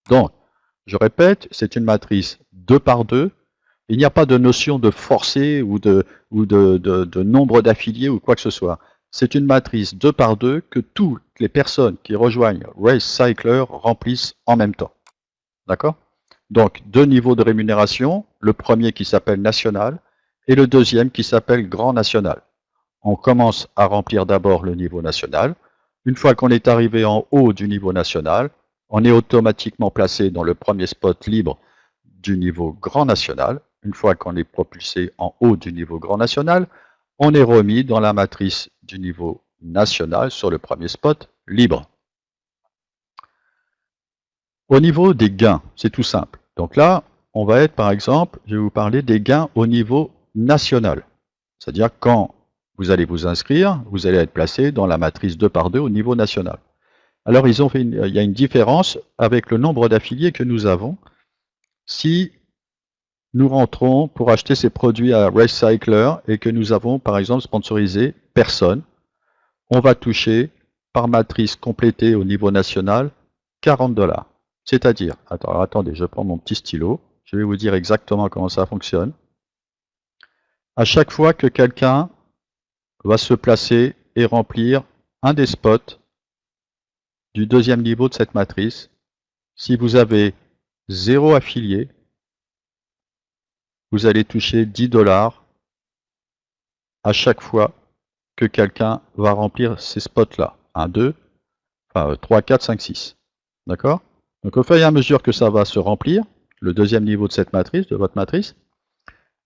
Donc, je répète, c'est une matrice 2 par 2. Il n'y a pas de notion de forcé ou de nombre d'affiliés ou quoi que ce soit. C'est une matrice 2 par 2 que toutes les personnes qui rejoignent RaceCycler remplissent en même temps. D'accord? Donc, deux niveaux de rémunération, le premier qui s'appelle national et le deuxième qui s'appelle grand national. On commence à remplir d'abord le niveau national. Une fois qu'on est arrivé en haut du niveau national, on est automatiquement placé dans le premier spot libre du niveau grand national. Une fois qu'on est propulsé en haut du niveau grand national, on est remis dans la matrice du niveau national sur le premier spot libre. Au niveau des gains, c'est tout simple. Donc là, on va être par exemple, je vais vous parler des gains au niveau national. C'est-à-dire quand vous allez vous inscrire, vous allez être placé dans la matrice 2 par 2 au niveau national. Alors il y a une différence avec le nombre d'affiliés que nous avons. Si nous rentrons pour acheter ces produits à RaceCycler et que nous avons par exemple sponsorisé personne, on va toucher par matrice complétée au niveau national 40 $. C'est-à-dire, attendez, je prends mon petit stylo, je vais vous dire exactement comment ça fonctionne. À chaque fois que quelqu'un va se placer et remplir un des spots du deuxième niveau de cette matrice, si vous avez 0 affilié, vous allez toucher 10 $ à chaque fois que quelqu'un va remplir ces spots-là. 1, 2, enfin 3, 4, 5, 6. D'accord? Donc au fur et à mesure que ça va se remplir, le deuxième niveau de cette matrice, de votre matrice,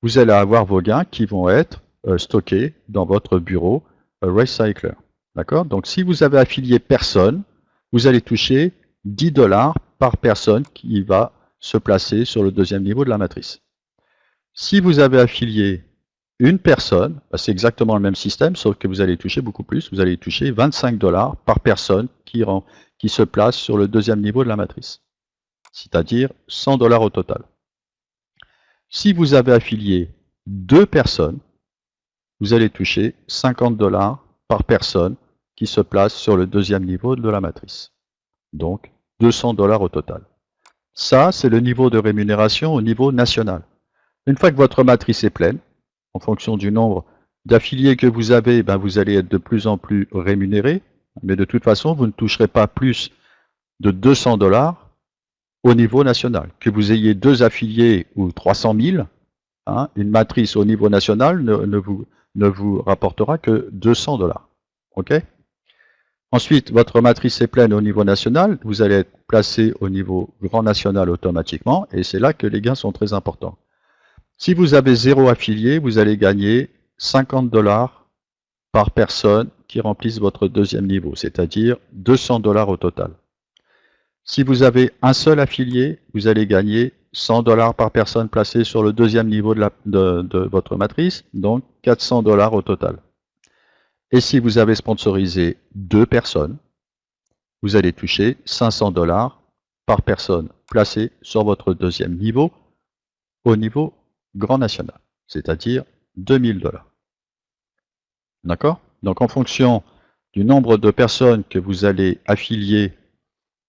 vous allez avoir vos gains qui vont être stockés dans votre bureau RaceCycler. D'accord? Donc si vous avez affilié personne, vous allez toucher 10 $ par personne qui va se placer sur le deuxième niveau de la matrice. Si vous avez affilié une personne, c'est exactement le même système, sauf que vous allez toucher beaucoup plus, vous allez toucher 25 $ par personne qui se place sur le deuxième niveau de la matrice, c'est-à-dire 100 $ au total. Si vous avez affilié 2 personnes, vous allez toucher 50 $ par personne qui se place sur le deuxième niveau de la matrice. Donc 200 $ au total. Ça, c'est le niveau de rémunération au niveau national. Une fois que votre matrice est pleine, en fonction du nombre d'affiliés que vous avez, vous allez être de plus en plus rémunéré, mais de toute façon, vous ne toucherez pas plus de 200 $ au niveau national. Que vous ayez 2 affiliés ou 300 000, une matrice au niveau national ne vous rapportera que 200 $. OK? Ensuite, votre matrice est pleine au niveau national, vous allez être placé au niveau grand national automatiquement, et c'est là que les gains sont très importants. Si vous avez 0 affilié, vous allez gagner 50 $ par personne qui remplisse votre deuxième niveau, c'est-à-dire 200 $ au total. Si vous avez un seul affilié, vous allez gagner 100 $ par personne placée sur le deuxième niveau de votre matrice, donc 400 $ au total. Et si vous avez sponsorisé 2 personnes, vous allez toucher 500 $ par personne placée sur votre deuxième niveau au niveau grand national, c'est-à-dire 2000 $. D'accord? Donc en fonction du nombre de personnes que vous allez affilier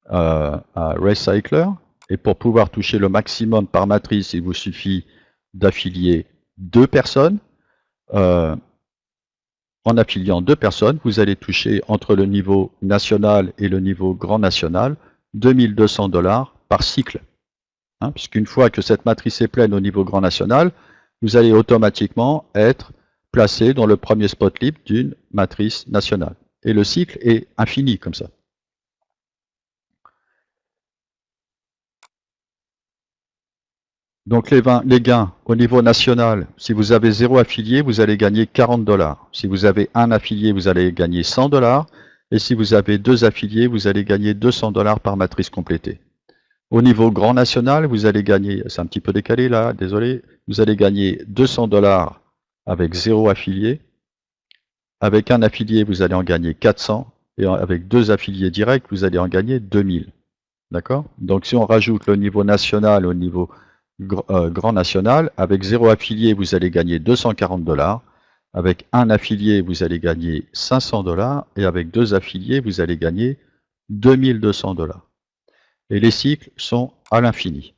à RaceCycler, et pour pouvoir toucher le maximum par matrice, il vous suffit d'affilier 2 personnes. En affiliant 2 personnes, vous allez toucher entre le niveau national et le niveau grand national 2200 $ par cycle. Puisqu'une fois que cette matrice est pleine au niveau grand national, vous allez automatiquement être placé dans le premier spot libre d'une matrice nationale. Et le cycle est infini comme ça. Donc les gains au niveau national, si vous avez 0 affilié, vous allez gagner 40 $. Si vous avez un affilié, vous allez gagner 100 $. Et si vous avez 2 affiliés, vous allez gagner 200 $ par matrice complétée. Au niveau grand national, vous allez gagner, c'est un petit peu décalé là, désolé, vous allez gagner 200 $ avec 0 affilié. Avec un affilié, vous allez en gagner 400. Et avec 2 affiliés directs, vous allez en gagner 2000. D'accord? Donc si on rajoute le niveau national au niveau grand national, avec 0 affilié, vous allez gagner 240 $. Avec un affilié, vous allez gagner 500 $. Et avec 2 affiliés, vous allez gagner 2200 $. et les cycles sont à l'infini.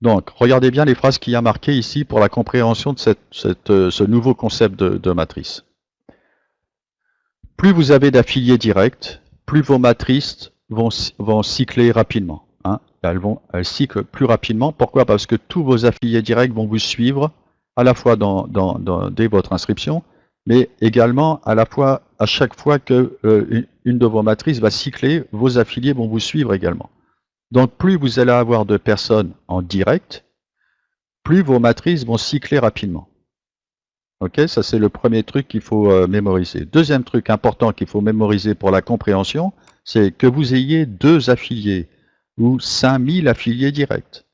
Donc, regardez bien les phrases qu'il y a marquées ici pour la compréhension de ce nouveau concept de matrice. Plus vous avez d'affiliés directs, plus vos matrices vont cycler rapidement. Hein. Elles cyclent plus rapidement. Pourquoi? Parce que tous vos affiliés directs vont vous suivre à la fois dès votre inscription, mais également à chaque fois que une de vos matrices va cycler, vos affiliés vont vous suivre également. Donc plus vous allez avoir de personnes en direct, plus vos matrices vont cycler rapidement. Ok, ça c'est le premier truc qu'il faut mémoriser. Deuxième truc important qu'il faut mémoriser pour la compréhension, c'est que vous ayez 2 affiliés ou 5000 affiliés directs.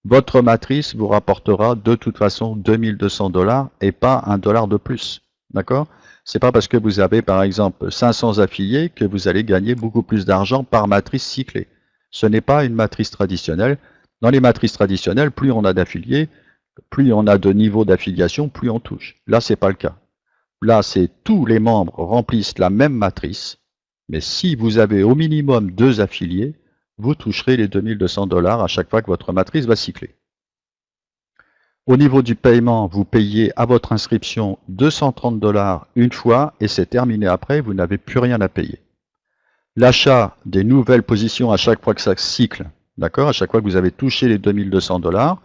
Votre matrice vous rapportera de toute façon 2200 $ et pas $1 de plus. D'accord? C'est pas parce que vous avez par exemple 500 affiliés que vous allez gagner beaucoup plus d'argent par matrice cyclée. Ce n'est pas une matrice traditionnelle. Dans les matrices traditionnelles, plus on a d'affiliés, plus on a de niveaux d'affiliation, plus on touche. Là, c'est pas le cas. Là, c'est tous les membres remplissent la même matrice, mais si vous avez au minimum 2 affiliés, vous toucherez les 2200 $ à chaque fois que votre matrice va cycler. Au niveau du paiement, vous payez à votre inscription 230 $ une fois et c'est terminé après, vous n'avez plus rien à payer. L'achat des nouvelles positions à chaque fois que ça cycle, d'accord, à chaque fois que vous avez touché les 2200 $,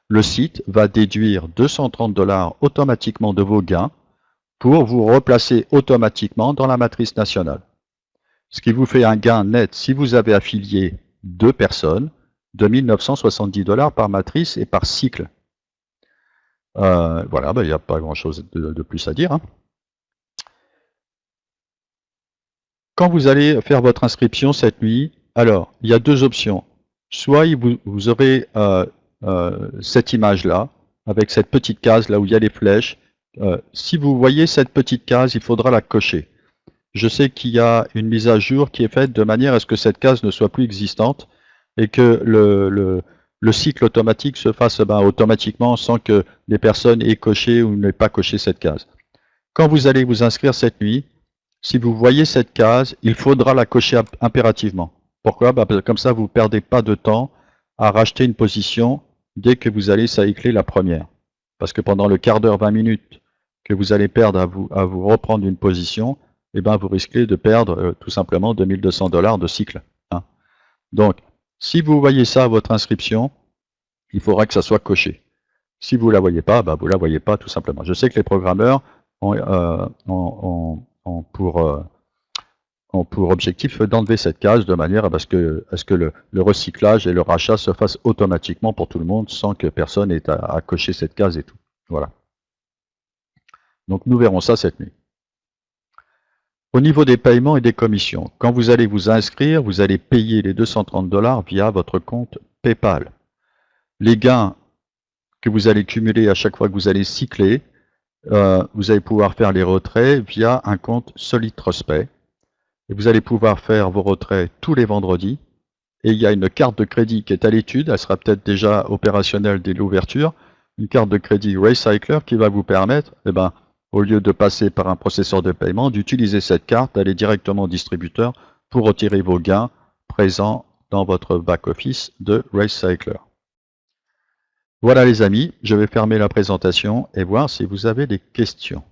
le site va déduire 230 $ automatiquement de vos gains pour vous replacer automatiquement dans la matrice nationale. Ce qui vous fait un gain net si vous avez affilié 2 personnes de 1970 $ par matrice et par cycle. Voilà, il n'y a pas grand-chose de plus à dire. Hein. Quand vous allez faire votre inscription cette nuit, alors, il y a 2 options. Soit vous aurez cette image-là, avec cette petite case là où il y a les flèches. Si vous voyez cette petite case, il faudra la cocher. Je sais qu'il y a une mise à jour qui est faite de manière à ce que cette case ne soit plus existante et que le cycle automatique se fasse automatiquement sans que les personnes aient coché ou n'aient pas coché cette case. Quand vous allez vous inscrire cette nuit, si vous voyez cette case, il faudra la cocher impérativement. Pourquoi? Parce que comme ça, vous ne perdez pas de temps à racheter une position dès que vous allez cycler la première. Parce que pendant le quart d'heure, 20 minutes que vous allez perdre à vous reprendre une position, eh ben, vous risquez de perdre tout simplement 2200 $ de cycle. Hein. Donc, si vous voyez ça à votre inscription, il faudra que ça soit coché. Si vous ne la voyez pas, vous ne la voyez pas tout simplement. Je sais que les programmeurs ont pour objectif d'enlever cette case de manière à ce que le recyclage et le rachat se fassent automatiquement pour tout le monde sans que personne ait à cocher cette case et tout. Voilà. Donc nous verrons ça cette nuit. Au niveau des paiements et des commissions, quand vous allez vous inscrire, vous allez payer les 230 $ via votre compte PayPal. Les gains que vous allez cumuler à chaque fois que vous allez cycler, vous allez pouvoir faire les retraits via un compte Solid Trustpay. Et vous allez pouvoir faire vos retraits tous les vendredis. Et il y a une carte de crédit qui est à l'étude, elle sera peut-être déjà opérationnelle dès l'ouverture, une carte de crédit Recycler qui va vous permettre, au lieu de passer par un processeur de paiement, d'utiliser cette carte, d'aller directement au distributeur pour retirer vos gains présents dans votre back-office de Recycler. Voilà les amis, je vais fermer la présentation et voir si vous avez des questions.